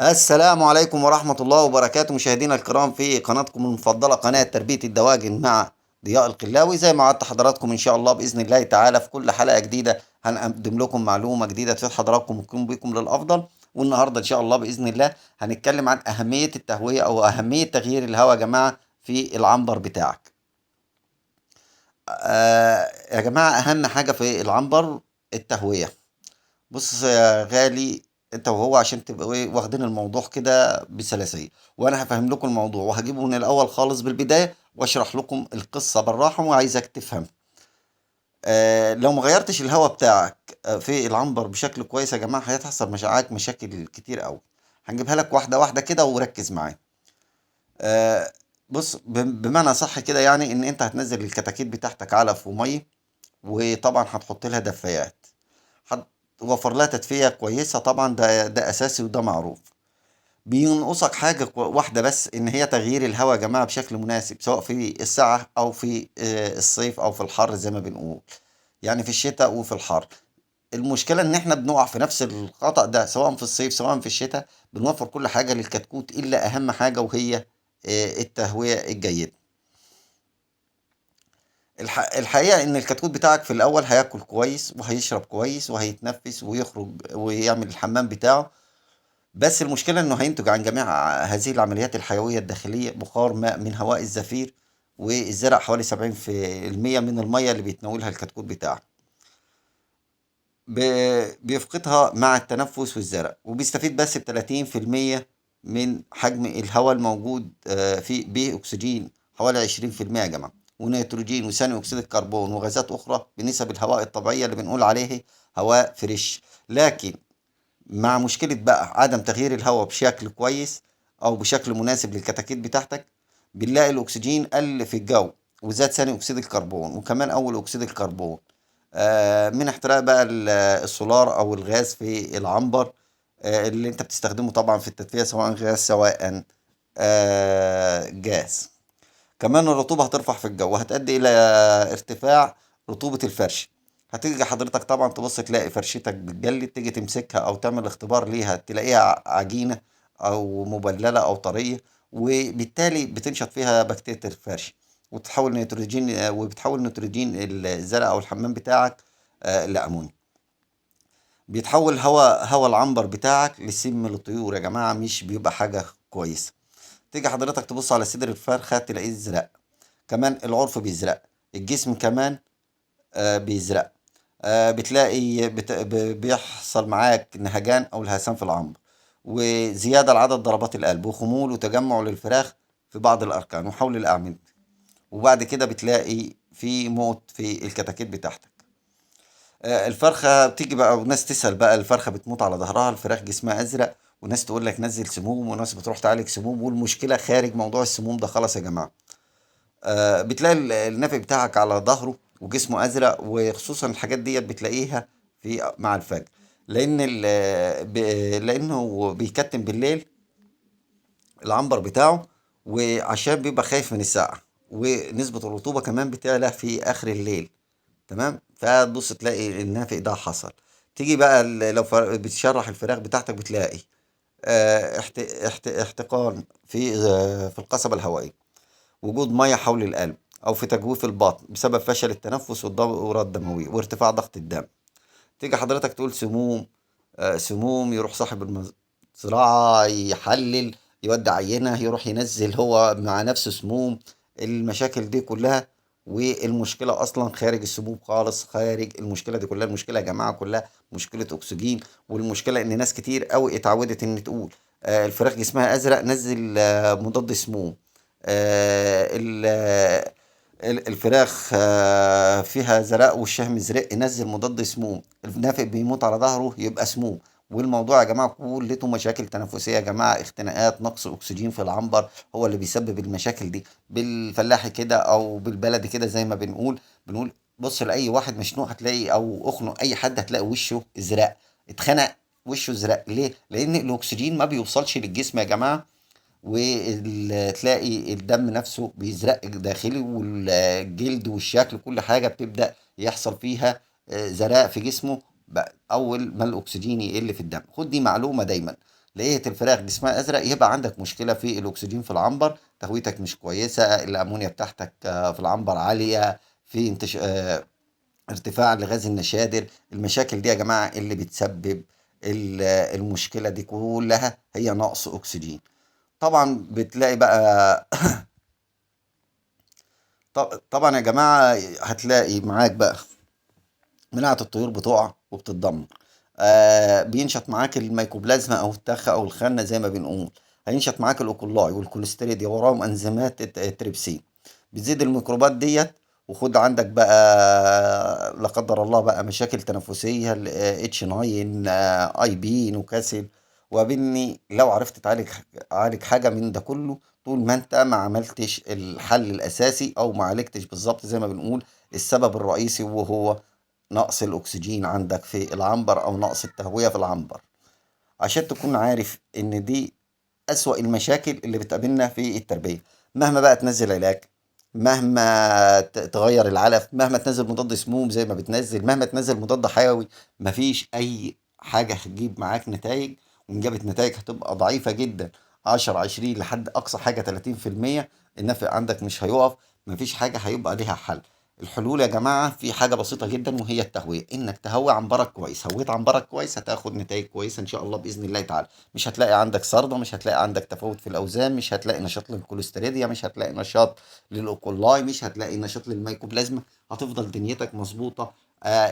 السلام عليكم ورحمة الله وبركاته، مشاهدينا الكرام في قناتكم المفضلة قناة تربية الدواجن مع ضياء القلاوي. زي ما وعدت حضراتكم إن شاء الله بإذن الله تعالى في كل حلقة جديدة هنقدم لكم معلومة جديدة تفيد حضراتكم وتكون بكم للأفضل. والنهاردة إن شاء الله بإذن الله هنتكلم عن أهمية التهوية أو أهمية تغيير الهواء يا جماعة في العنبر بتاعك. يا جماعة، أهم حاجة في العنبر التهوية. بص يا غالي، انت وهو عشان تبقوا واخدين الموضوع كده بسلاسية، وانا هفهم لكم الموضوع وهجيبه من الاول خالص بالبداية واشرح لكم القصة بالراحة وعايزك تفهم. لو ما غيرتش الهواء بتاعك في العنبر بشكل كويس يا جماعة هتحصل معاك مشاكل كتير قوي. هنجيبها لك واحدة واحدة كده وركز معايا. آه بص، بمعنى صح كده يعني ان انت هتنزل الكتاكيت بتاعتك علف ومية، وطبعا هتحط لها دفايات، هتوفر لها تدفئة كويسة. طبعا ده أساسي وده معروف. بينقصك حاجة واحدة بس، إن هي تغيير الهواء يا جماعة بشكل مناسب، سواء في السعة أو في الصيف أو في الحر زي ما بنقول، يعني في الشتاء وفي الحر. المشكلة إن إحنا بنقع في نفس الخطأ ده سواء في الصيف سواء في الشتاء. بنوفر كل حاجة للكتكوت إلا أهم حاجة، وهي التهوية الجيدة. الحقيقة إن الكتكوت بتاعك في الأول هياكل كويس وهيشرب كويس وهيتنفس ويخرج ويعمل الحمام بتاعه. بس المشكلة إنه هينتج عن جميع هذه العمليات الحيوية الداخلية بخار ماء من هواء الزفير، والزرع حوالي 70% من المية اللي بيتناولها الكتكوت بتاعك بيفقدها مع التنفس والزرع، وبيستفيد بس ب30% من حجم الهواء الموجود في به أكسجين حوالي 20% يا جماعة، ونيتروجين وثاني أكسيد الكربون وغازات أخرى بنسب الهواء الطبيعية اللي بنقول عليه هواء فريش. لكن مع مشكلة بقى عدم تغيير الهواء بشكل كويس أو بشكل مناسب للكتاكيت بتاعتك، بنلاقي الأكسجين قل في الجو، وزاد ثاني أكسيد الكربون وكمان أول أكسيد الكربون من احتراق بقى السولار أو الغاز في العنبر، اللي أنت بتستخدمه طبعا في التدفئة، سواء غاز سواء جاز. كمان الرطوبة هترفع في الجو وهتؤدي إلى ارتفاع رطوبة الفرش. هتيجي حضرتك طبعا تبص تلاقي فرشتك بتجلد، تيجي تمسكها أو تعمل اختبار ليها تلاقيها عجينة أو مبللة أو طرية، وبالتالي بتنشط فيها بكتيريا الفرش، وتحول نيتروجين وبتحول نيتروجين الزرع أو الحمام بتاعك لأمونيا. بيتحول هوا العنبر بتاعك لسم للطيور يا جماعة، مش بيبقى حاجة كويسة. تيجي حضرتك تبص على صدر الفرخة تلاقيه ازرق، كمان العرف بيزرق، الجسم كمان بيزرق. بتلاقي بيحصل معاك نهجان او الهسان في العنبر، وزيادة لعدد ضربات القلب، وخمول وتجمع للفراخ في بعض الأركان وحول الأعمدة. وبعد كده بتلاقي في موت في الكتاكيت بتاعتك. الفرخة بتيجي بقى وناس تسأل بقى الفرخة بتموت على ظهرها، الفراخ جسمها أزرق، وناس تقول لك نزل سموم، وناس بتروح تعالج سموم، والمشكلة خارج موضوع السموم ده خلاص يا جماعة. بتلاقي النافق بتاعك على ظهره وجسمه ازرق، وخصوصا الحاجات ديت بتلاقيها في مع الفجر، لان لانه بيكتم بالليل العنبر بتاعه، وعشان بيبقى خايف من السقعه، ونسبة الرطوبة كمان بتعلى في اخر الليل. تمام، فتبص تلاقي النافق ده حصل. تيجي بقى لو بتشرح الفراخ بتاعتك بتلاقي احتقان في القصبة الهوائية، وجود ميه حول القلب او في تجويف البطن بسبب فشل التنفس والدورة الدموية وارتفاع ضغط الدم. تيجي حضرتك تقول سموم، سموم، يروح صاحب المزرعة يحلل، يودي عينة، يروح ينزل هو مع نفسه سموم. المشاكل دي كلها، والمشكلة أصلا خارج السموم خالص، خارج المشكلة دي كلها. المشكلة يا جماعة كلها مشكلة أكسجين. والمشكلة إن ناس كتير قوي اتعودت إن تقول الفراخ جسمها أزرق نزل مضاد سموم. الفراخ فيها زرق وشها مزرق نزل مضاد سموم. النافق بيموت على ظهره يبقى سموم. والموضوع يا جماعة كلته مشاكل تنفسية يا جماعة، اختناقات، نقص أكسجين في العنبر هو اللي بيسبب المشاكل دي. بالفلاحي كده أو بالبلدي كده زي ما بنقول بص لأي واحد مشنوق هتلاقي، أو أخنق أي حد هتلاقي وشه ازرق، اتخنق، وشه ازرق. ليه؟ لأن الأكسجين ما بيوصلش للجسم يا جماعة، وتلاقي الدم نفسه بيزرق داخلي، والجلد والشكل كل حاجة بتبدأ يحصل فيها زرقاء في جسمه أول ما الأكسجين يقل في الدم. خد دي معلومة دايما، لقيت الفراخ جسمها ازرق، يبقى عندك مشكله في الاكسجين في العنبر، تهويتك مش كويسه، الامونيا بتاعتك في العنبر عاليه، في ارتفاع لغاز النشادر. المشاكل دي يا جماعه اللي بتسبب المشكله دي كلها هي نقص اكسجين. طبعا بتلاقي بقى طبعا يا جماعه هتلاقي معاك بقى مناعة الطيور بتقع وبتتدمر. بينشط معاك الميكوبلازما او التخة او الخنة زي ما بنقول. هينشط معاك الاوكولاي والكوليستيريدي، وراهم انزيمات التريبسين، بتزيد الميكروبات ديت. وخد عندك بقى لا قدر الله بقى مشاكل تنفسية، اتش 9، اي بي، نوكاسل. وبني لو عرفت عالج حاجة من ده كله، طول ما انت ما عملتش الحل الاساسي او ما عالجتش بالظبط زي ما بنقول السبب الرئيسي، وهو نقص الأكسجين عندك في العنبر أو نقص التهوية في العنبر. عشان تكون عارف إن دي أسوأ المشاكل اللي بتقابلنا في التربية. مهما بقى تنزل علاج، مهما تغير العلف، مهما تنزل مضاد سموم زي ما بتنزل، مهما تنزل مضاد حيوي، مفيش أي حاجة هتجيب معاك نتائج. وإن جابت نتائج هتبقى ضعيفة جدا، 10 20 لحد أقصى حاجة 30%. النفع عندك مش هيقف، مفيش حاجة هيبقى ليها حل. الحلول يا جماعة في حاجة بسيطة جدا، وهي التهوية. إنك تهوي عنبرك كويس، هويت عنبرك كويس هتاخد نتائج كويسة إن شاء الله بإذن الله تعالى. مش هتلاقي عندك صرده، مش هتلاقي عندك تفاوت في الاوزان، مش هتلاقي نشاط للكوليستيريديا، مش هتلاقي نشاط للاوكولاي، مش هتلاقي نشاط للميكوبلازما. هتفضل دنيتك مظبوطه،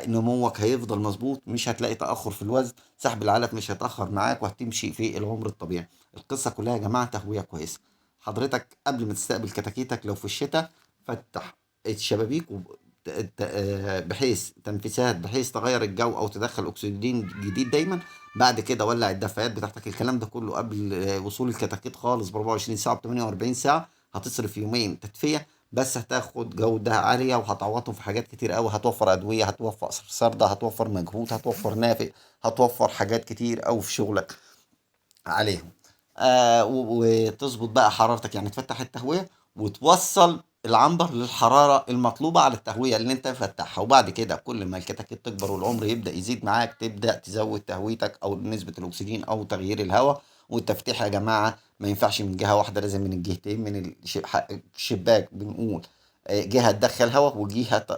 نموك هيفضل مظبوط، مش هتلاقي تاخر في الوزن، سحب العلف مش هيتاخر معاك، وهتمشي في العمر الطبيعي. القصه كلها يا جماعه تهويه كويسه. حضرتك قبل ما تستقبل كتاكيتك لو في الشتاء، فتح الشبابيك بحيث تنفيسات، بحيث تغير الجو او تدخل اكسجين جديد دايما. بعد كده ولع الدفايات بتاعتك. الكلام ده كله قبل وصول الكتاكيت خالص ب 24 ساعه، ب 48 ساعه. هتصرف يومين تدفئه بس، هتاخد جوده عاليه وهتعوضهم في حاجات كتير قوي. هتوفر ادويه، هتوفر سرده، هتوفر مجهود، هتوفر نافق، هتوفر حاجات كتير قوي في شغلك عليهم. وتظبط بقى حرارتك، يعني تفتح التهوية وتوصل العنبر للحرارة المطلوبة على التهوية اللي انت مفتحها. وبعد كده كل ما الكتاكيت تكبر والعمر يبدأ يزيد معاك، تبدأ تزود تهويتك او نسبة الاكسجين او تغيير الهواء. والتفتيح يا جماعة ما ينفعش من جهة واحدة، لازم من الجهتين. من الشباك بنقول جهة تدخل هواء،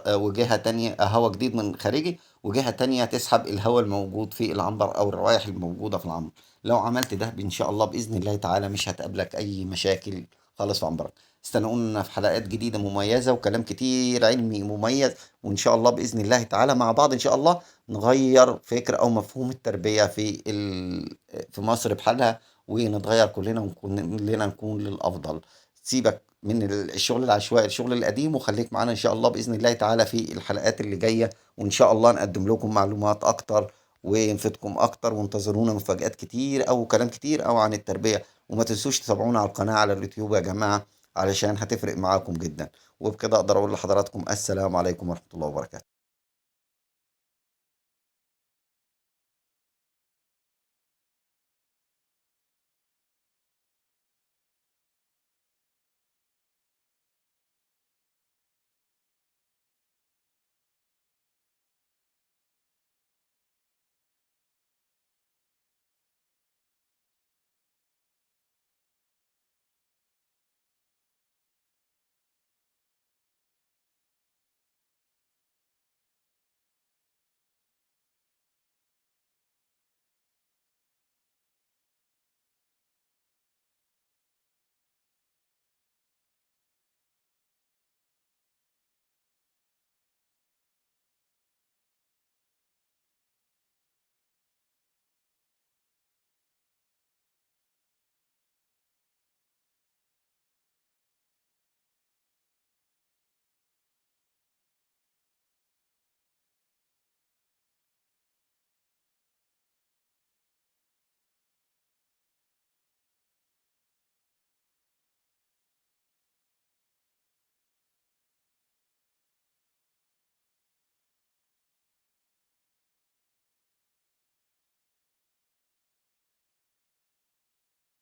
وجهة تانية هواء جديد من خارجي، وجهة تانية تسحب الهواء الموجود في العنبر او الروائح الموجودة في العنبر. لو عملت ده ان شاء الله باذن الله تعالى مش هتقابلك اي مشاكل خالص في عنبرك. استنونا في حلقات جديده مميزه وكلام كتير علمي مميز، وان شاء الله باذن الله تعالى مع بعض ان شاء الله نغير فكر او مفهوم التربيه في مصر بحالها، ونتغير كلنا نكون للافضل. سيبك من الشغل العشوائي، الشغل القديم، وخليك معانا ان شاء الله باذن الله تعالى في الحلقات اللي جايه. وان شاء الله نقدم لكم معلومات اكتر ونفيدكم اكتر، وانتظرونا مفاجآت كتير او كلام كتير او عن التربية. وما تنسوش تتابعونا على القناة على اليوتيوب يا جماعة، علشان هتفرق معاكم جدا. وبكده اقدر اقول لحضراتكم السلام عليكم ورحمة الله وبركاته.